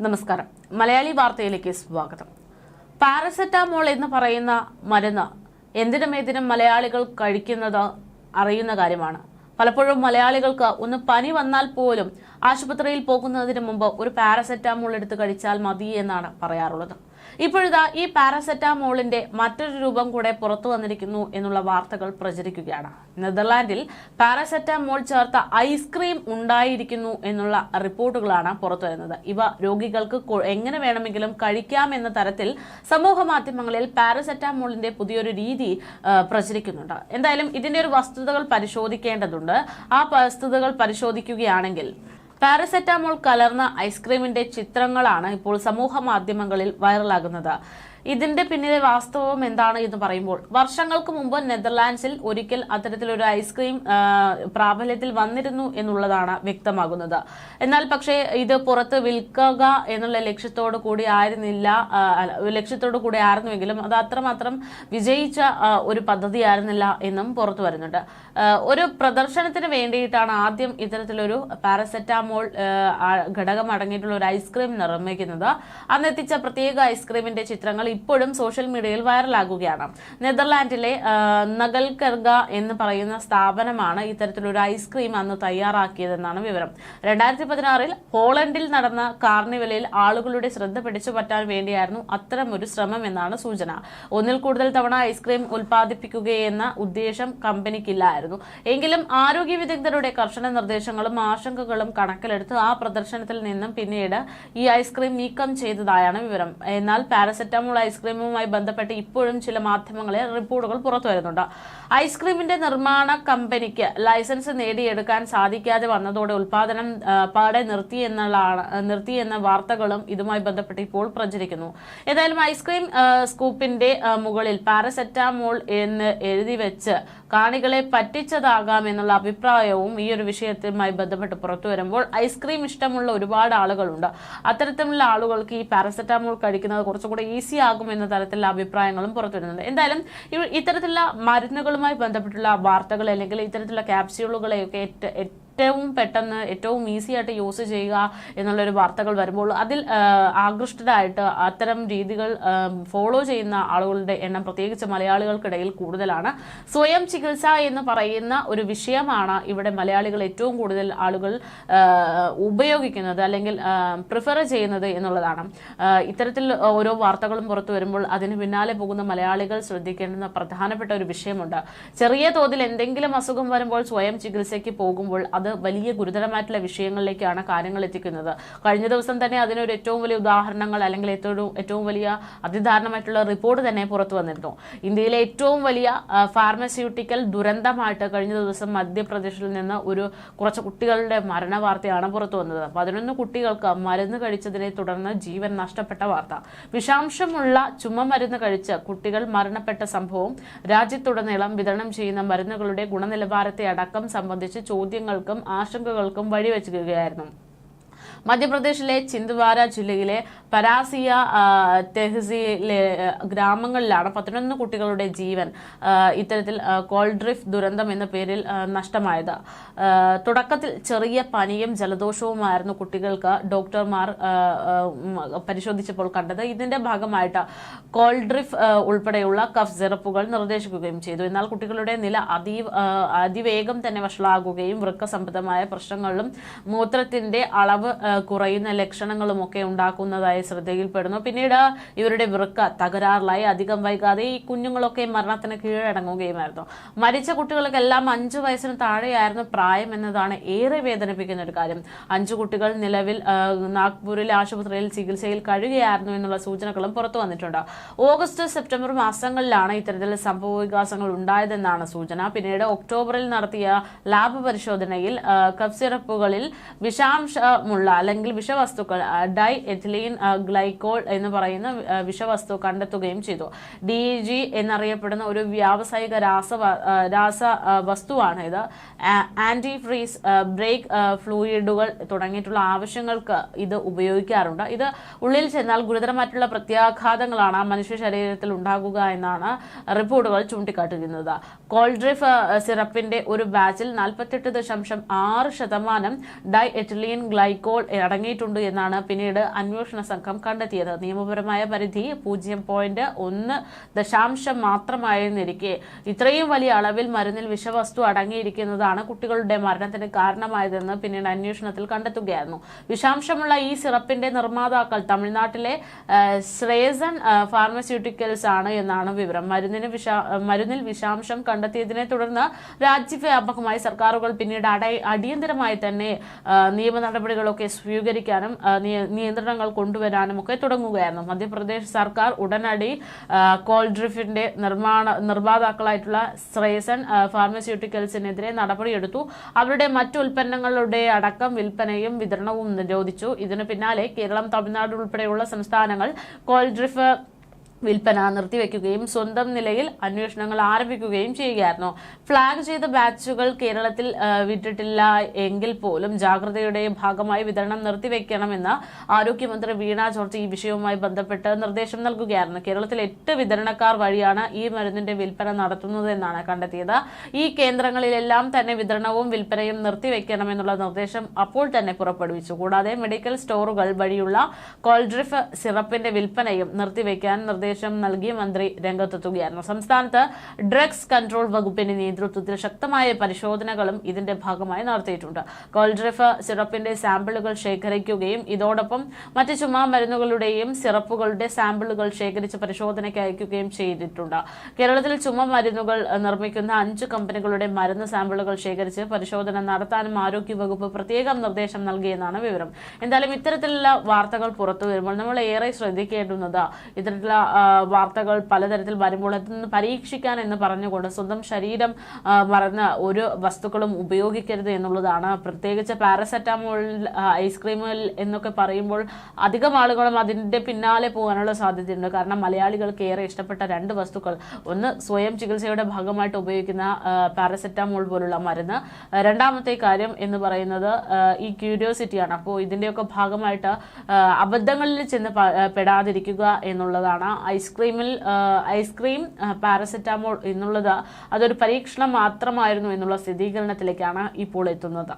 നമസ്കാരം. മലയാളി വാർത്തയിലേക്ക് സ്വാഗതം. പാരസെറ്റാമോൾ എന്ന് പറയുന്ന മരുന്ന് എന്തിനും മലയാളികൾ കഴിക്കുന്നത് അറിയുന്ന കാര്യമാണ്. പലപ്പോഴും മലയാളികൾക്ക് ഒന്ന് പനി വന്നാൽ പോലും ആശുപത്രിയിൽ പോകുന്നതിന് മുമ്പ് ഒരു പാരസെറ്റാമോൾ എടുത്ത് കഴിച്ചാൽ മതി എന്നാണ് പറയാറുള്ളത്. ഇപ്പോഴിതാ ഈ പാരസെറ്റാമോളിന്റെ മറ്റൊരു രൂപം കൂടെ പുറത്തു വന്നിരിക്കുന്നു എന്നുള്ള വാർത്തകൾ പ്രചരിക്കുകയാണ്. നെതർലാൻഡിൽ പാരസെറ്റാമോൾ ചേർത്ത ഐസ്ക്രീം ഉണ്ടായിരിക്കുന്നു എന്നുള്ള റിപ്പോർട്ടുകളാണ് പുറത്തുവരുന്നത്. ഇവ രോഗികൾക്ക് എങ്ങനെ വേണമെങ്കിലും കഴിക്കാം എന്ന തരത്തിൽ സമൂഹ മാധ്യമങ്ങളിൽ പാരസെറ്റാമോളിന്റെ പുതിയൊരു രീതി പ്രചരിക്കുന്നുണ്ട്. എന്തായാലും ഇതിന്റെ ഒരു വസ്തുതകൾ പരിശോധിക്കേണ്ടതുണ്ട്. ആ വസ്തുതകൾ പരിശോധിക്കുകയാണെങ്കിൽ പാരസെറ്റാമോൾ കലർന്ന ഐസ്ക്രീമിന്റെ ചിത്രങ്ങളാണ് ഇപ്പോൾ സമൂഹ മാധ്യമങ്ങളിൽ വൈറലാകുന്നത്. ഇതിന്റെ പിന്നിലെ വാസ്തവം എന്താണ് എന്ന് പറയുമ്പോൾ, വർഷങ്ങൾക്ക് മുമ്പ് നെതർലാൻഡ്സിൽ ഒരിക്കൽ അത്തരത്തിലൊരു ഐസ്ക്രീം പ്രാബല്യത്തിൽ വന്നിരുന്നു എന്നുള്ളതാണ് വ്യക്തമാകുന്നത്. എന്നാൽ പക്ഷേ ഇത് പുറത്ത് വിൽക്കുക എന്നുള്ള ലക്ഷ്യത്തോടു കൂടി ആയിരുന്നുവെങ്കിലും അത് അത്രമാത്രം വിജയിച്ച ഒരു പദ്ധതിയായിരുന്നില്ല എന്നും പുറത്തു വരുന്നുണ്ട്. ഒരു പ്രദർശനത്തിന് വേണ്ടിയിട്ടാണ് ആദ്യം ഇത്തരത്തിലൊരു പാരസെറ്റാമോൾ ഘടകം അടങ്ങിയിട്ടുള്ള ഒരു ഐസ്ക്രീം നിർമ്മിക്കുന്നത്. അന്നെത്തിച്ച പ്രത്യേക ഐസ്ക്രീമിന്റെ ചിത്രങ്ങൾ ഇപ്പോഴും സോഷ്യൽ മീഡിയയിൽ വൈറലാകുകയാണ്. നെതർലാൻഡിലെ നഗൽകെർഗ എന്ന് പറയുന്ന സ്ഥാപനമാണ് ഇത്തരത്തിലൊരു ഐസ്ക്രീം അന്ന് തയ്യാറാക്കിയതെന്നാണ് വിവരം. 2016 ഹോളണ്ടിൽ നടന്ന കാർണിവലിൽ ആളുകളുടെ ശ്രദ്ധ പിടിച്ചുപറ്റാൻ വേണ്ടിയായിരുന്നു അത്തരമൊരു ശ്രമം എന്നാണ് സൂചന. ഒന്നിൽ കൂടുതൽ തവണ ഐസ്ക്രീം ഉൽപ്പാദിപ്പിക്കുകയെന്ന ഉദ്ദേശം കമ്പനിക്കില്ലായിരുന്നു. എങ്കിലും ആരോഗ്യ വിദഗ്ധരുടെ കർശന നിർദ്ദേശങ്ങളും ആശങ്കകളും കണക്കിലെടുത്ത് ആ പ്രദർശനത്തിൽ നിന്നും പിന്നീട് ഈ ഐസ്ക്രീം നീക്കം ചെയ്തതായാണ് വിവരം. എന്നാൽ പാരസെറ്റാമോൾ ഐസ്ക്രീമുമായി ബന്ധപ്പെട്ട് ഇപ്പോഴും ചില മാധ്യമങ്ങളിൽ റിപ്പോർട്ടുകൾ പുറത്തു വരുന്നുണ്ട്. ഐസ്ക്രീമിന്റെ നിർമ്മാണ കമ്പനിക്ക് ലൈസൻസ് നേടിയെടുക്കാൻ സാധിക്കാതെ വന്നതോടെ ഉൽപാദനം പാടെ നിർത്തിയെന്ന വാർത്തകളും ഇതുമായി ബന്ധപ്പെട്ട് ഇപ്പോൾ പ്രചരിക്കുന്നു. ഏതായാലും ഐസ്ക്രീം സ്കൂപ്പിന്റെ മുകളിൽ പാരസെറ്റാമോൾ എന്ന് എഴുതി വെച്ച് കാണികളെ പറ്റിച്ചതാകാം എന്നുള്ള അഭിപ്രായവും ഈ ഒരു വിഷയവുമായി ബന്ധപ്പെട്ട് പുറത്തു വരുമ്പോൾ, ഐസ്ക്രീം ഇഷ്ടമുള്ള ഒരുപാട് ആളുകളുണ്ട്. അത്തരത്തിലുള്ള ആളുകൾക്ക് ഈ പാരസെറ്റാമോൾ കഴിക്കുന്നത് കുറച്ചുകൂടെ ഈസി ആകും എന്ന തരത്തിലുള്ള അഭിപ്രായങ്ങളും പുറത്തു വരുന്നുണ്ട്. എന്തായാലും ഇത്തരത്തിലുള്ള മരുന്നുകളുമായി ബന്ധപ്പെട്ടുള്ള വാർത്തകൾ അല്ലെങ്കിൽ ഇത്തരത്തിലുള്ള ക്യാപ്സ്യൂളുകളെയൊക്കെ ഏറ്റവും പെട്ടെന്ന് ഏറ്റവും ഈസി ആയിട്ട് യൂസ് ചെയ്യുക എന്നുള്ളൊരു വാർത്തകൾ വരുമ്പോൾ അതിൽ ആകൃഷ്ടരായിട്ട് അത്തരം രീതികൾ ഫോളോ ചെയ്യുന്ന ആളുകളുടെ എണ്ണം പ്രത്യേകിച്ച് മലയാളികൾക്കിടയിൽ കൂടുതലാണ്. സ്വയം ചികിത്സ എന്ന് പറയുന്ന ഒരു വിഷയമാണ് ഇവിടെ മലയാളികൾ ഏറ്റവും കൂടുതൽ ആളുകൾ ഉപയോഗിക്കുന്നത് അല്ലെങ്കിൽ പ്രിഫർ ചെയ്യുന്നത് എന്നുള്ളതാണ്. ഇത്തരത്തിൽ ഓരോ വാർത്തകളും പുറത്തു വരുമ്പോൾ അതിന് പിന്നാലെ പോകുന്ന മലയാളികൾ ശ്രദ്ധിക്കേണ്ടുന്ന പ്രധാനപ്പെട്ട ഒരു വിഷയമുണ്ട്. ചെറിയ തോതിൽ എന്തെങ്കിലും അസുഖം വരുമ്പോൾ സ്വയം ചികിത്സയ്ക്ക് പോകുമ്പോൾ അത് വലിയ ഗുരുതരമായിട്ടുള്ള വിഷയങ്ങളിലേക്കാണ് കാര്യങ്ങൾ എത്തിക്കുന്നത്. കഴിഞ്ഞ ദിവസം തന്നെ അതിനൊരു ഏറ്റവും വലിയ ഉദാഹരണങ്ങൾ അല്ലെങ്കിൽ ഏറ്റവും വലിയ അതിദാരുണമായിട്ടുള്ള റിപ്പോർട്ട് തന്നെ പുറത്തു വന്നിരുന്നു. ഇന്ത്യയിലെ ഏറ്റവും വലിയ ഫാർമസ്യൂട്ടിക്കൽ ദുരന്തമായിട്ട് കഴിഞ്ഞ ദിവസം മധ്യപ്രദേശിൽ നിന്ന് കുറച്ച് കുട്ടികളുടെ മരണ വാർത്തയാണ് പുറത്തു വന്നത്. 11 കുട്ടികൾക്ക് മരുന്ന് കഴിച്ചതിനെ തുടർന്ന് ജീവൻ നഷ്ടപ്പെട്ട വാർത്ത. വിഷാംശമുള്ള ചുമമരുന്ന് കഴിച്ച് കുട്ടികൾ മരണപ്പെട്ട സംഭവം രാജ്യത്തുടനീളം വിതരണം ചെയ്യുന്ന മരുന്നുകളുടെ ഗുണനിലവാരത്തെ അടക്കം സംബന്ധിച്ച് ചോദ്യങ്ങൾക്കും ആശങ്കകൾക്കും വഴിവെക്കുകയായിരുന്നു. മധ്യപ്രദേശിലെ ചിന്ദ്വാര ജില്ലയിലെ പരാസിയ തെഹ്സീലെ ഗ്രാമങ്ങളിലാണ് 11 കുട്ടികളുടെ ജീവൻ ഇത്തരത്തിൽ കോൾഡ്രിഫ് ദുരന്തം എന്ന പേരിൽ നഷ്ടമായത്. തുടക്കത്തിൽ ചെറിയ പനിയും ജലദോഷവുമായിരുന്നു കുട്ടികൾക്ക് ഡോക്ടർമാർ പരിശോധിച്ചപ്പോൾ കണ്ടത്. ഇതിന്റെ ഭാഗമായിട്ട് കോൾഡ്രിഫ് ഉൾപ്പെടെയുള്ള കഫ് സിറപ്പുകൾ നിർദ്ദേശിക്കുകയും ചെയ്തു. എന്നാൽ കുട്ടികളുടെ നില അതിവേഗം തന്നെ വഷളാകുകയും വൃക്ക സംബന്ധമായ പ്രശ്നങ്ങളും മൂത്രത്തിന്റെ അളവ് കുറയുന്ന ലക്ഷണങ്ങളുമൊക്കെ ഉണ്ടാക്കുന്നതായി ശ്രദ്ധയിൽപ്പെടുന്നു. പിന്നീട് ഇവരുടെ വൃക്ക തകരാറിലായി. അധികം വൈകാതെ ഈ കുഞ്ഞുങ്ങളൊക്കെ മരണത്തിന് കീഴടങ്ങുകയുമായിരുന്നു. മരിച്ച കുട്ടികൾക്കെല്ലാം 5 വയസ്സിന് താഴെയായിരുന്നു പ്രായം എന്നതാണ് ഏറെ വേദനിപ്പിക്കുന്ന ഒരു കാര്യം. 5 കുട്ടികൾ നിലവിൽ നാഗ്പൂരിലെ ആശുപത്രിയിൽ ചികിത്സയിൽ കഴിയുകയായിരുന്നു എന്നുള്ള സൂചനകളും പുറത്തു വന്നിട്ടുണ്ട്. ഓഗസ്റ്റ് സെപ്റ്റംബർ മാസങ്ങളിലാണ് ഇത്തരത്തിൽ സംഭവ വികാസങ്ങൾ ഉണ്ടായതെന്നാണ് സൂചന. പിന്നീട് ഒക്ടോബറിൽ നടത്തിയ ലാബ് പരിശോധനയിൽ കഫ് സിറപ്പുകളിൽ വിഷാംശമുള്ള അല്ലെങ്കിൽ വിഷവസ്തുക്കൾ ഡൈ എഥിലീൻ ഗ്ലൈക്കോൾ എന്ന് പറയുന്ന വിഷവസ്തു കണ്ടെത്തുകയും ചെയ്തു. DEG എന്നറിയപ്പെടുന്ന ഒരു വ്യാവസായിക രാസവസ്തുവാണ് ഇത്. ആന്റി ഫ്രീസ്, ബ്രേക്ക് ഫ്ലൂയിഡുകൾ തുടങ്ങിയിട്ടുള്ള ആവശ്യങ്ങൾക്ക് ഇത് ഉപയോഗിക്കാറുണ്ട്. ഇത് ഉള്ളിൽ ചെന്നാൽ ഗുരുതരമായിട്ടുള്ള പ്രത്യാഘാതങ്ങളാണ് മനുഷ്യ ശരീരത്തിൽ ഉണ്ടാകുക എന്നാണ് റിപ്പോർട്ടുകൾ ചൂണ്ടിക്കാട്ടുന്നത്. കോൾഡ്രിഫ് സിറപ്പിന്റെ ഒരു ബാച്ചിൽ 48.6% ഡൈ എഥിലീൻ ഗ്ലൈക്കോൾ അടങ്ങിയിട്ടുണ്ട് എന്നാണ് പിന്നീട് അന്വേഷണ സംഘം കണ്ടെത്തിയത്. നിയമപരമായ പരിധി 0.1 മാത്രമായിരുന്നിരിക്കെ ഇത്രയും വലിയ അളവിൽ മരുന്നിൽ വിഷവസ്തു അടങ്ങിയിരിക്കുന്നതാണ് കുട്ടികളുടെ മരണത്തിന് കാരണമായതെന്ന് പിന്നീട് അന്വേഷണത്തിൽ കണ്ടെത്തുകയായിരുന്നു. വിഷാംശമുള്ള ഈ സിറപ്പിന്റെ നിർമ്മാതാക്കൾ തമിഴ്നാട്ടിലെ ശ്രേസൺ ഫാർമസ്യൂട്ടിക്കൽസ് ആണ് എന്നാണ് വിവരം. മരുന്നിൽ വിഷാംശം കണ്ടെത്തിയതിനെ തുടർന്ന് രാജ്യവ്യാപകമായി സർക്കാരുകൾ പിന്നീട് അടിയന്തരമായി തന്നെ നിയമ നടപടികളൊക്കെ സ്വീകരിക്കാനും നിയന്ത്രണങ്ങൾ കൊണ്ടുവരാനും ഒക്കെ തുടങ്ങുകയായിരുന്നു. മധ്യപ്രദേശ് സർക്കാർ ഉടനടി കോൾഡ്രിഫിന്റെ നിർമ്മാതാക്കളായിട്ടുള്ള ശ്രേസൺ ഫാർമസ്യൂട്ടിക്കൽസിനെതിരെ നടപടിയെടുത്തു. അവരുടെ മറ്റു ഉൽപ്പന്നങ്ങളുടെ അടക്കം വിൽപ്പനയും വിതരണവും നിരോധിച്ചു. ഇതിനു പിന്നാലെ കേരളം, തമിഴ്നാട് ഉൾപ്പെടെയുള്ള സംസ്ഥാനങ്ങൾ കോൾഡ്രിഫ് വിൽപ്പന നിർത്തിവെക്കുകയും സ്വന്തം നിലയിൽ അന്വേഷണങ്ങൾ ആരംഭിക്കുകയും ചെയ്യുകയായിരുന്നു. ഫ്ളാഗ് ചെയ്ത ബാച്ചുകൾ കേരളത്തിൽ വിട്ടിട്ടില്ല എങ്കിൽ പോലും ജാഗ്രതയുടെ ഭാഗമായി വിതരണം നിർത്തിവെക്കണമെന്ന് ആരോഗ്യമന്ത്രി വീണ ജോർജ് ഈ വിഷയവുമായി ബന്ധപ്പെട്ട് നിർദ്ദേശം നൽകുകയായിരുന്നു. കേരളത്തിൽ 8 വിതരണക്കാർ വഴിയാണ് ഈ മരുന്നിന്റെ വിൽപ്പന നടത്തുന്നതെന്നാണ് കണ്ടെത്തിയത്. ഈ കേന്ദ്രങ്ങളിലെല്ലാം തന്നെ വിതരണവും വിൽപ്പനയും നിർത്തിവെക്കണമെന്നുള്ള നിർദ്ദേശം അപ്പോൾ തന്നെ പുറപ്പെടുവിച്ചു. കൂടാതെ മെഡിക്കൽ സ്റ്റോറുകൾ വഴിയുള്ള കോൾഡ്രിഫ് സിറപ്പിന്റെ വിൽപ്പനയും നിർത്തിവെക്കാൻ നിർദ്ദേശം നൽകി മന്ത്രി രംഗത്തെത്തുകയായിരുന്നു. സംസ്ഥാനത്ത് ഡ്രഗ്സ് കൺട്രോൾ വകുപ്പിന്റെ നേതൃത്വത്തിൽ ശക്തമായ പരിശോധനകളും ഇതിന്റെ ഭാഗമായി നടത്തിയിട്ടുണ്ട്. കോൾഡ്രിഫ് സിറപ്പിന്റെ സാമ്പിളുകൾ ശേഖരിക്കുകയും ഇതോടൊപ്പം മറ്റ് ചുമ മരുന്നുകളുടെയും സിറപ്പുകളുടെ സാമ്പിളുകൾ ശേഖരിച്ച് പരിശോധനയ്ക്ക് അയക്കുകയും ചെയ്തിട്ടുണ്ട്. കേരളത്തിൽ ചുമ മരുന്നുകൾ നിർമ്മിക്കുന്ന 5 കമ്പനികളുടെ മരുന്ന് സാമ്പിളുകൾ ശേഖരിച്ച് പരിശോധന നടത്താനും ആരോഗ്യവകുപ്പ് പ്രത്യേകം നിർദ്ദേശം നൽകിയെന്നാണ് വിവരം. എന്തായാലും ഇത്തരത്തിലുള്ള വാർത്തകൾ പുറത്തു വരുമ്പോൾ നമ്മൾ ഏറെ ശ്രദ്ധിക്കേണ്ടുന്നത് ഇത്തരത്തിലുള്ള വാർത്തകൾ പലതരത്തിൽ വരുമ്പോൾ അതിന് പരീക്ഷിക്കാൻ എന്ന് പറഞ്ഞുകൊണ്ട് സ്വന്തം ശരീരം മറന്ന് ഒരു വസ്തുക്കളും ഉപയോഗിക്കരുത് എന്നുള്ളതാണ്. പ്രത്യേകിച്ച് പാരസെറ്റാമോൾ, ഐസ്ക്രീമിൽ എന്നൊക്കെ പറയുമ്പോൾ അധികം ആളുകളും അതിന്റെ പിന്നാലെ പോകാനുള്ള സാധ്യതയുണ്ട്. കാരണം മലയാളികൾക്ക് ഏറെ ഇഷ്ടപ്പെട്ട 2 വസ്തുക്കൾ, ഒന്ന് സ്വയം ചികിത്സയുടെ ഭാഗമായിട്ട് ഉപയോഗിക്കുന്ന പാരസെറ്റാമോൾ പോലുള്ള മരുന്ന്, രണ്ടാമത്തെ കാര്യം എന്ന് പറയുന്നത് ഈ ക്യൂരിയോസിറ്റിയാണ്. അപ്പോൾ ഇതിന്റെയൊക്കെ ഭാഗമായിട്ട് അബദ്ധങ്ങളിൽ ചെന്ന് പെടാതിരിക്കുക എന്നുള്ളതാണ്. ഐസ്ക്രീം പാരസെറ്റാമോൾ എന്നുള്ളത് അതൊരു പരീക്ഷണം മാത്രമായിരുന്നു എന്നുള്ള സ്ഥിരീകരണത്തിലേക്കാണ് ഇപ്പോൾ എത്തുന്നത്.